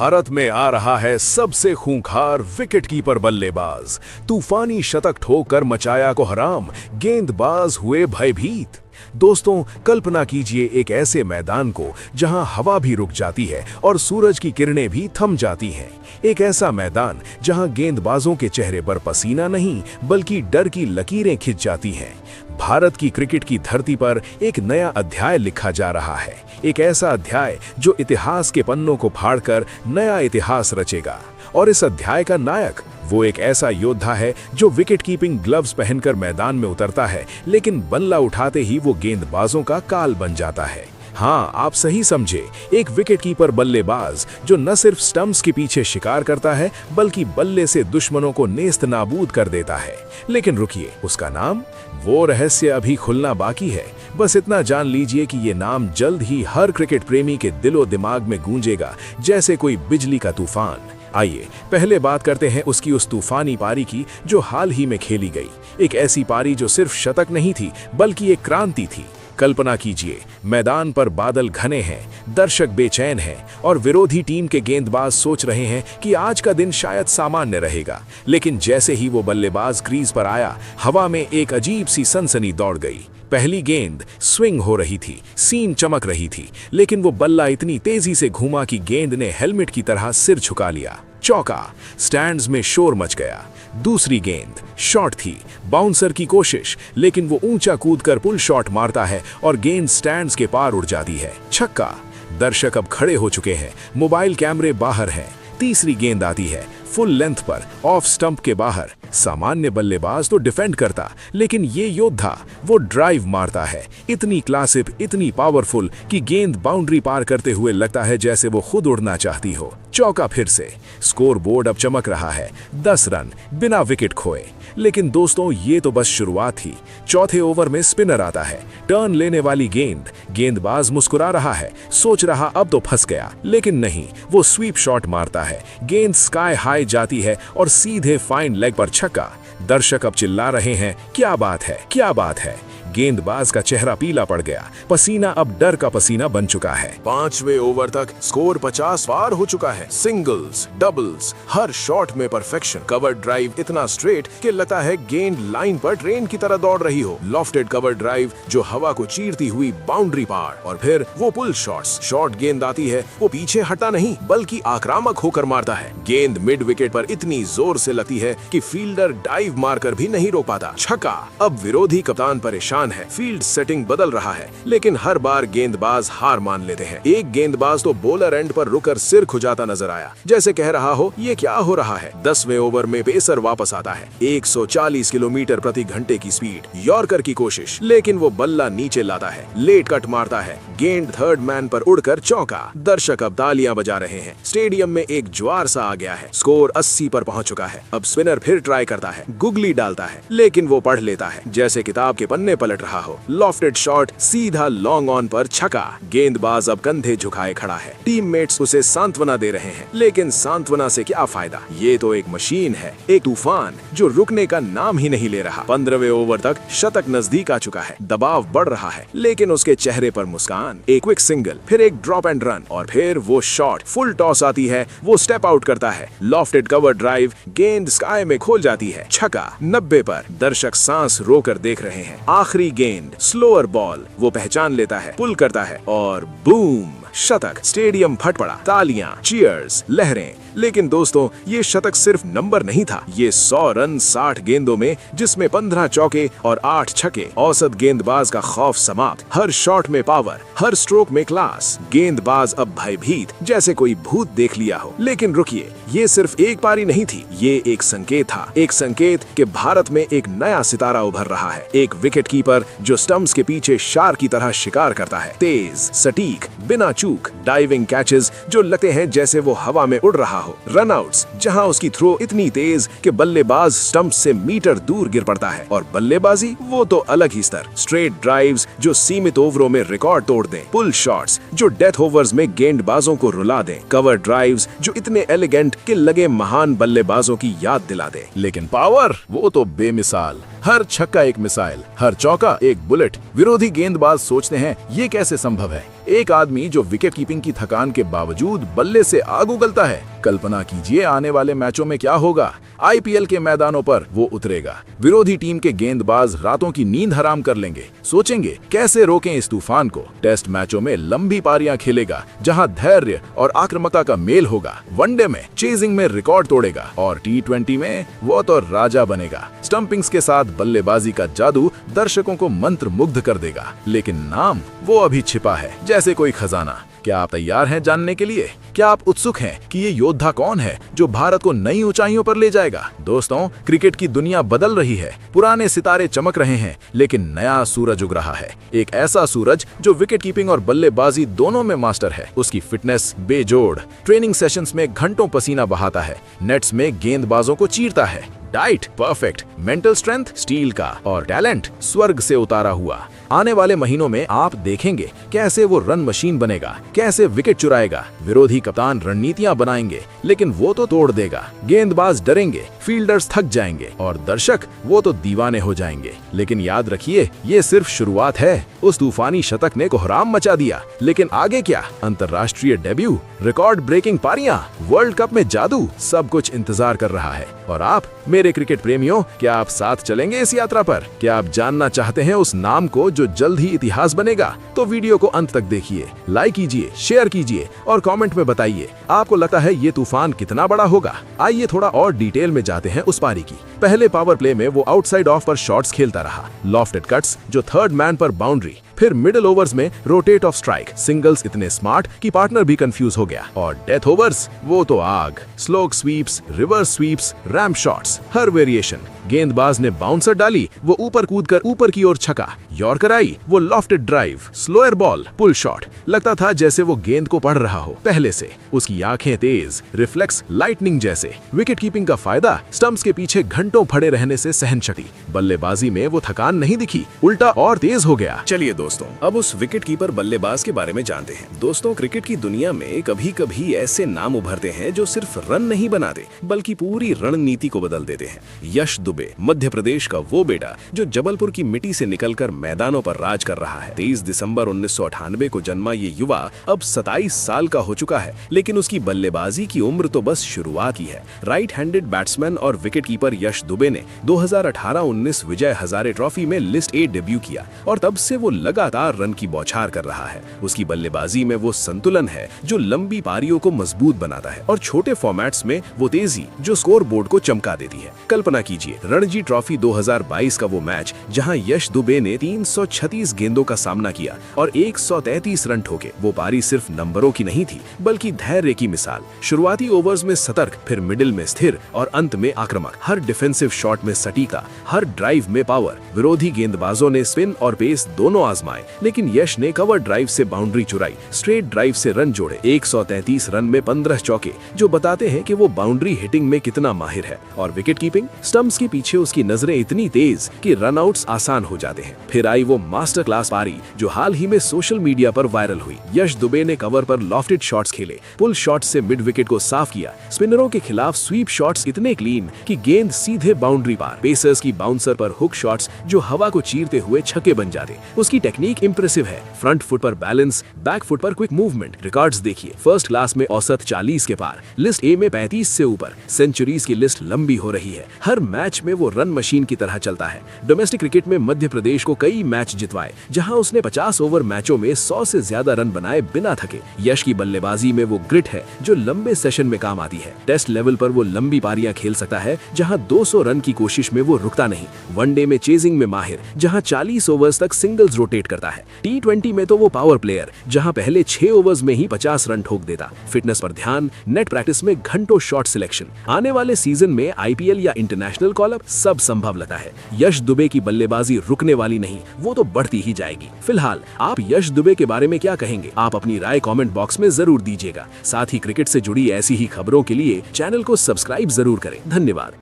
भारत में आ रहा है सबसे खूंखार विकेटकीपर बल्लेबाज। तूफानी शतक ठोककर मचाया को हराम, गेंदबाज हुए भयभीत। दोस्तों, कल्पना कीजिए एक ऐसे मैदान को जहां हवा भी रुक जाती है और सूरज की किरणें भी थम जाती हैं। एक ऐसा मैदान जहां गेंदबाजों के चेहरे पर पसीना नहीं बल्कि डर की लकीरें खिंच जाती हैं। भारत की क्रिकेट की धरती पर एक नया अध्याय लिखा जा रहा है, एक ऐसा अध्याय जो इतिहास के पन्नों को फाड़कर नया इतिहास रचेगा। और इस अध्याय का नायक वो एक ऐसा योद्धा है जो विकेट कीपिंग ग्लव्स पहनकर मैदान में उतरता है, लेकिन बल्ला उठाते ही वो गेंदबाजों का काल बन जाता है। हाँ, आप सही समझे, एक विकेटकीपर बल्लेबाज जो न सिर्फ स्टंप्स के पीछे शिकार करता है बल्कि बल्ले से दुश्मनों को नेस्त नाबूद कर देता है। लेकिन रुकिए, उसका नाम, वो रहस्य अभी खुलना बाकी है। बस इतना जान लीजिए कि ये नाम जल्द ही हर क्रिकेट प्रेमी के दिलो दिमाग में गूंजेगा जैसे कोई बिजली का तूफान। आइए पहले बात करते हैं उसकी उस तूफानी पारी की जो हाल ही में खेली गई। एक ऐसी पारी जो सिर्फ शतक नहीं थी बल्कि एक क्रांति थी। कल्पना कीजिए, मैदान पर बादल घने हैं, दर्शक बेचैन हैं और विरोधी टीम के गेंदबाज सोच रहे हैं कि आज का दिन शायद सामान्य रहेगा। लेकिन जैसे ही वो बल्लेबाज क्रीज पर आया, हवा में एक अजीब सी सनसनी दौड़ गई। पहली गेंद स्विंग हो रही थी, सीन चमक रही थी, लेकिन वो बल्ला इतनी तेजी से घूमा कि गेंद ने हेलमेट की तरह सिर झुका लिया। चौका, स्टैंड्स में शोर मच गया। दूसरी गेंद शॉट थी, बाउंसर की कोशिश, लेकिन वो ऊंचा कूदकर पुल शॉट मारता है और गेंद स्टैंड्स के पार उड़ जाती है। छक्का, दर्शक अब खड़े हो चुके हैं, मोबाइल कैमरे बाहर हैं। तीसरी गेंद आती है, फुल लेंथ पर, ऑफ स्टंप के बाहर। सामान्य बल्लेबाज तो डिफेंड करता, लेकिन ये योद्धा वो ड्राइव मारता है, इतनी क्लासिक, इतनी पावरफुल कि गेंद बाउंड्री पार करते हुए लगता है जैसे वो खुद उड़ना चाहती हो। चौका फिर से। स्कोर बोर्ड अब चमक रहा है, 10 रन बिना विकेट खोए। लेकिन दोस्तों, ये तो बस शुरुआत थी। चौथे ओवर में स्पिनर आता है, टर्न लेने वाली गेंदबाज मुस्कुरा रहा है, सोच रहा अब तो फंस गया, लेकिन नहीं, वो स्वीप शॉट मारता है। गेंद स्काई हाई जाती है और सीधे फाइन लेग पर छक्का। दर्शक अब चिल्ला रहे हैं, क्या बात है, क्या बात है। गेंदबाज का चेहरा पीला पड़ गया, पसीना अब डर का पसीना बन चुका है। 5वें ओवर तक स्कोर 50 पार हो चुका है। सिंगल्स, डबल्स, हर शॉट में परफेक्शन। कवर ड्राइव इतना स्ट्रेट कि लगता है गेंद लाइन पर ट्रेन की तरह दौड़ रही हो। लॉफ्टेड कवर ड्राइव जो हवा को चीरती हुई बाउंड्री पार। और फिर वो पुल शॉट्स। शॉर्ट गेंद आती है, वो पीछे हटता नहीं बल्कि आक्रामक होकर मारता है। गेंद मिड विकेट पर इतनी जोर से लगती है कि फील्डर डाइव मारकर भी नहीं रोक पाता। छक्का। अब विरोधी कप्तान परेशान है, फील्ड सेटिंग बदल रहा है, लेकिन हर बार गेंदबाज हार मान लेते हैं। एक गेंदबाज तो बॉलर एंड पर रुककर सिर खुजाता नजर आया, जैसे कह रहा हो ये क्या हो रहा है। 10वें ओवर में पेसर वापस आता है, 140 किलोमीटर प्रति घंटे की स्पीड। यॉर्कर की कोशिश, लेकिन वो बल्ला नीचे लाता है, लेट कट मारता है। गेंद थर्ड मैन पर उड़कर चौका। दर्शक अब तालियां बजा रहे हैं। स्टेडियम में एक ज्वार सा आ गया है। स्कोर 80 पर पहुंच चुका है। अब स्पिनर फिर ट्राई करता है, गुगली डालता है, लेकिन वो पढ़ लेता है जैसे किताब के पन्ने पलट रहा हो। लॉफ्टेड शॉट सीधा लॉन्ग ऑन पर छक्का। गेंदबाज अब कंधे झुकाए खड़ा है। टीममेट्स उसे सांत्वना दे रहे हैं, लेकिन सांत्वना से क्या फायदा। ये तो एक मशीन है, एक तूफान जो रुकने का नाम ही नहीं ले रहा। 15वें ओवर तक शतक नजदीक आ चुका है, दबाव बढ़ रहा है, लेकिन उसके चेहरे पर मुस्कान। एक क्विक सिंगल, फिर एक ड्रॉप एंड रन और फिर वो शॉट। फुल टॉस आती है, वो स्टेप आउट करता है। लॉफ्टेड कवर ड्राइव, गेंद स्काई में खोल जाती है। छक्का। 90 पर दर्शक सांस रोकर देख रहे हैं। आखिरी गेंद, स्लोअर बॉल, वो पहचान लेता है, पुल करता है और बूम, शतक। स्टेडियम फट पड़ा, तालियां, चीयर्स, लहरें। लेकिन दोस्तों, ये शतक सिर्फ नंबर नहीं था, ये 100 रन 60 गेंदों में, जिसमें 15 चौके और 8 छक्के। औसत गेंदबाज का खौफ समाप्त। हर शॉट में पावर, हर स्ट्रोक में क्लास। गेंदबाज अब भयभीत, जैसे कोई भूत देख लिया हो। लेकिन रुकिए, ये सिर्फ एक पारी नहीं थी, ये एक संकेत था। एक संकेत कि भारत में एक नया सितारा उभर रहा है। एक विकेटकीपर जो स्टंप्स के पीछे शार की तरह शिकार करता है। तेज, सटीक, बिना चूक। डाइविंग कैचेस जो लगते हैं जैसे वो हवा में उड़ रहा हो। रनआउट्स जहां उसकी थ्रो इतनी तेज कि बल्लेबाज स्टंप से मीटर दूर गिर पड़ता है। और बल्लेबाजी वो तो अलग ही स्तर। स्ट्रेट ड्राइव्स जो सीमित ओवरों में रिकॉर्ड तोड़ दें। पुल शॉट्स जो डेथ ओवर्स में गेंदबाजों को रुला दें। कवर ड्राइव्स जो इतने एलिगेंट कि लगे महान बल्लेबाजों की याद दिला दें। लेकिन पावर वो तो बेमिसाल। हर छक्का एक मिसाइल, हर चौका एक बुलेट। विरोधी गेंदबाज सोचते हैं ये कैसे संभव है, एक आदमी जो विकेट कीपिंग की थकान के बावजूद बल्ले से आग उगलता है। कल्पना कीजिए आने वाले मैचों में क्या होगा। आईपीएल के मैदानों पर वो उतरेगा, विरोधी टीम के गेंदबाज रातों की नींद हराम कर लेंगे, सोचेंगे कैसे रोकें इस तूफान को। टेस्ट मैचों में लंबी पारियां खेलेगा जहां धैर्य और आक्रामकता का मेल होगा। वनडे में चेजिंग में रिकॉर्ड तोड़ेगा और टी20 में वो तो राजा बनेगा। स्टंपिंग्स के साथ बल्लेबाजी का जादू दर्शकों को मंत्र मुग्ध कर देगा, लेकिन नाम वो अभी छिपा है जैसे कोई खजाना। क्या आप तैयार हैं जानने के लिए? क्या आप उत्सुक हैं कि ये योद्धा कौन है जो भारत को नई ऊंचाइयों पर ले जाएगा? दोस्तों, क्रिकेट की दुनिया बदल रही है, पुराने सितारे चमक रहे हैं, लेकिन नया सूरज उग रहा है। एक ऐसा सूरज जो विकेट कीपिंग और बल्लेबाजी दोनों में मास्टर है। उसकी फिटनेस बेजोड़, ट्रेनिंग सेशंस में घंटों पसीना बहाता है, नेट्स में गेंदबाजों को चीरता है, diet perfect, mental strength steel का और टैलेंट स्वर्ग से उतारा हुआ। आने वाले महीनों में आप देखेंगे कैसे वो रन मशीन बनेगा, कैसे विकेट चुराएगा। विरोधी कप्तान रणनीतियां बनाएंगे, लेकिन वो तो तोड़ देगा। गेंदबाज डरेंगे, फील्डर्स थक जाएंगे और दर्शक वो तो दीवाने हो जाएंगे। लेकिन याद रखिए, ये सिर्फ शुरुआत है। उस तूफानी शतक ने कोहराम मचा दिया, लेकिन आगे क्या? अंतर्राष्ट्रीय डेब्यू, रिकॉर्ड ब्रेकिंग पारियां, वर्ल्ड कप में जादू, सब कुछ इंतजार कर रहा है। और आप मेरे क्रिकेट प्रेमियों, क्या आप साथ चलेंगे इस यात्रा पर? क्या आप जानना चाहते हैं उस नाम को जो जल्द ही इतिहास बनेगा? तो वीडियो को अंत तक देखिए, लाइक कीजिए, शेयर कीजिए और कमेंट में बताइए आपको लगता है ये तूफान कितना बड़ा होगा। आइए थोड़ा और डिटेल में जाते हैं उस पारी की। पहले पावर प्ले में वो आउटसाइड ऑफ पर शॉट्स खेलता रहा, लॉफ्टेड कट्स जो थर्ड मैन पर बाउंड्री, फिर मिडिल ओवर्स में रोटेट ऑफ स्ट्राइक, सिंगल्स इतने स्मार्ट कि पार्टनर भी कंफ्यूज हो गया, और डेथ ओवर्स वो तो आग, slog sweeps, reverse sweeps, ramp shots, हर वेरिएशन। गेंदबाज ने बाउंसर डाली, वो ऊपर कूदकर ऊपर की ओर छका, यॉर्कर आई, वो lofted drive, slower ball, pull shot. लगता था जैसे वो गेंद को पढ़ रहा हो पहले से। उसकी आंखें तेज, रिफ्लेक्स लाइटनिंग जैसे। विकेट कीपिंग का फायदा, स्टंप्स के पीछे घंटों खड़े रहने से सहनशक्ति। बल्लेबाजी में वो थकान नहीं दिखी, उल्टा और तेज हो गया। चलिए दोस्तों, अब उस विकेट कीपर बल्लेबाज के बारे में जानते हैं। दोस्तों, क्रिकेट की दुनिया में कभी कभी ऐसे नाम उभरते हैं जो सिर्फ रन नहीं बनाते, बल्कि पूरी रणनीति को बदल देते हैं। यश दुबे, मध्य प्रदेश का वो बेटा जो जबलपुर की मिट्टी से निकलकर मैदानों पर राज कर रहा है। 23 दिसंबर 1998 को जन्मा ये युवा अब 27 साल का हो चुका है, लेकिन उसकी बल्लेबाजी की उम्र तो बस शुरुआत ही है। राइट हैंडेड बैट्समैन और विकेट कीपर यश दुबे ने 2018-19 विजय हजारे ट्रॉफी में लिस्ट ए डेब्यू किया और तब से वो लगातार रन की बौछार कर रहा है। उसकी बल्लेबाजी में वो संतुलन है जो लंबी पारियों को मजबूत बनाता है, और छोटे फॉर्मेट्स में वो तेजी जो स्कोर बोर्ड को चमका देती है। कल्पना कीजिए रणजी ट्रॉफी 2022 का वो मैच जहां यश दुबे ने 336 गेंदों का सामना किया और 133 रन ठोके। वो पारी सिर्फ नंबरों की नहीं थी, बल्कि धैर्य की मिसाल। शुरुआती ओवर्स में सतर्क, फिर मिडिल में स्थिर और अंत में आक्रामक। हर डिफेंसिव शॉट में सटीकता, हर ड्राइव में पावर। विरोधी गेंदबाजों ने स्पिन और पेस दोनों आजमाए, लेकिन यश ने कवर ड्राइव से बाउंड्री चुराई, स्ट्रेट ड्राइव से रन जोड़े। 133 रन में 15 चौके, जो बताते हैं कि वो बाउंड्री हिटिंग में कितना माहिर है। और विकेट कीपिंग, स्टंप्स के पीछे उसकी नजरें इतनी तेज कि रनआउट्स आसान हो जाते हैं। फिर आई वो मास्टर क्लास पारी जो हाल ही में सोशल मीडिया पर वायरल हुई। यश दुबे ने कवर पर लॉफ्टेड शॉट्स खेले, पुल शॉट्स से मिड विकेट को साफ किया, स्पिनरों के खिलाफ स्वीप शॉट्स इतने क्लीन कि गेंद सीधे बाउंड्री पार, पेसर्स की बाउंसर पर हुक शॉट्स जो हवा को चीरते हुए छक्के बन जाते। उसकी टेक्निक इंप्रेसिव है, फ्रंट फुट पर बैलेंस, बैक फुट पर क्विक मूवमेंट। रिकॉर्ड्स देखिए, फर्स्ट क्लास में औसत 40 के पार, लिस्ट ए में 35 से ऊपर, सेंचुरीज की लिस्ट लंबी हो रही है। हर मैच में वो रन मशीन की तरह चलता है। डोमेस्टिक क्रिकेट में मध्य प्रदेश को कई मैच जितवाए, जहां उसने 50 ओवर मैचों में 100 से ज्यादा रन बनाए बिना थके। यश की बल्लेबाजी में वो ग्रिट है जो लंबे सेशन में काम आती है। टेस्ट लेवल पर वो लंबी पारियां खेल सकता है, जहां 200 रन की कोशिश में वो रुकता नहीं। वनडे में चेजिंग में माहिर, जहां 40 ओवर्स तक सिंगल्स रोटेट करता है। टी20 में तो वो पावर प्लेयर, जहां पहले 6 ओवर्स में ही 50 रन ठोक देता। फिटनेस पर ध्यान, नेट प्रैक्टिस में घंटों शॉट सिलेक्शन। आने वाले सीजन में आईपीएल या इंटरनेशनल कॉल अप सब संभव लगता है। यश दुबे की बल्लेबाजी रुकने वाली नहीं, वो तो बढ़ती ही जाएगी। फिलहाल आप यश दुबे के बारे में क्या कहेंगे? आप अपनी राय कमेंट बॉक्स में जरूर दीजिएगा। साथ ही क्रिकेट से जुड़ी ऐसी ही खबरों के लिए चैनल को सब्सक्राइब जरूर करें। धन्यवाद।